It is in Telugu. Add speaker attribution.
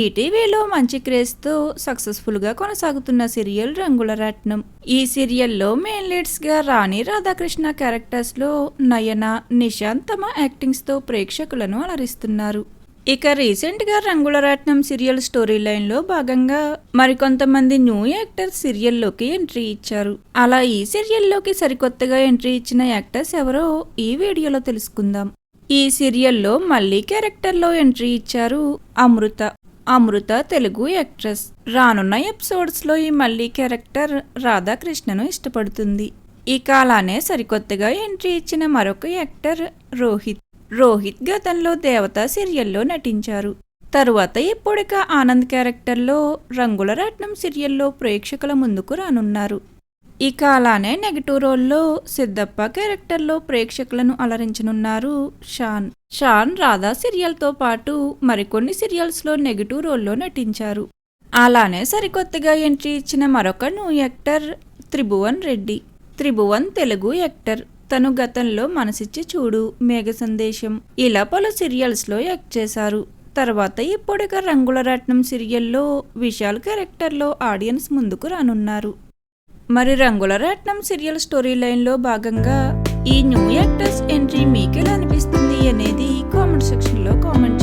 Speaker 1: ఈటీవీలో మంచి క్రేజ్తో సక్సెస్ఫుల్గా కొనసాగుతున్న సీరియల్ రంగుల రత్నం. ఈ సీరియల్లో మెయిన్ లీడ్స్గా రాణి రాధాకృష్ణ క్యారెక్టర్స్లో నయన, నిశాంత్ తమ యాక్టింగ్స్తో ప్రేక్షకులను అలరిస్తున్నారు. ఇక రీసెంట్గా రంగుల రత్నం సీరియల్ స్టోరీ లైన్లో భాగంగా మరికొంతమంది న్యూ యాక్టర్స్ సీరియల్లోకి ఎంట్రీ ఇచ్చారు. అలా ఈ సీరియల్లోకి సరికొత్తగా ఎంట్రీ ఇచ్చిన యాక్టర్స్ ఎవరో ఈ వీడియోలో తెలుసుకుందాం. ఈ సీరియల్లో మళ్ళీ క్యారెక్టర్లో ఎంట్రీ ఇచ్చారు అమృత తెలుగు యాక్ట్రెస్. రానున్న ఎపిసోడ్స్లో ఈ మళ్ళీ క్యారెక్టర్ రాధాకృష్ణను ఇష్టపడుతుంది. ఇక అలానే సరికొత్తగా ఎంట్రీ ఇచ్చిన మరొక యాక్టర్ రోహిత్ గతంలో దేవత సీరియల్లో నటించారు. తరువాత ఇప్పుడిక ఆనంద్ క్యారెక్టర్లో రంగుల రత్నం సీరియల్లో ప్రేక్షకుల ముందుకు రానున్నారు. ఇక అలానే నెగిటివ్ రోల్లో సిద్ధప్ప క్యారెక్టర్లో ప్రేక్షకులను అలరించనున్నారు షాన్ రాధా సీరియల్తో పాటు మరికొన్ని సీరియల్స్లో నెగిటివ్ రోల్లో నటించారు. అలానే సరికొత్తగా ఎంట్రీ ఇచ్చిన మరొక new actor Tribhuvan Reddy. Tribhuvan Telugu actor. తను గతంలో మనసిచ్చి చూడు, మేఘ సందేశం ఇలా పలు సీరియల్స్లో యాక్ట్ చేశారు. తర్వాత ఇప్పుడిక రంగుల రత్నం సీరియల్లో విశాల్ క్యారెక్టర్లో ఆడియన్స్ ముందుకు రానున్నారు. మరి రంగుల రత్నం సీరియల్ స్టోరీ లైన్లో భాగంగా ఈ న్యూ యాక్టర్స్ ఎంట్రీ మీకు ఎలా అనిపిస్తుంది అనేది కామెంట్ సెక్షన్లో కామెంట్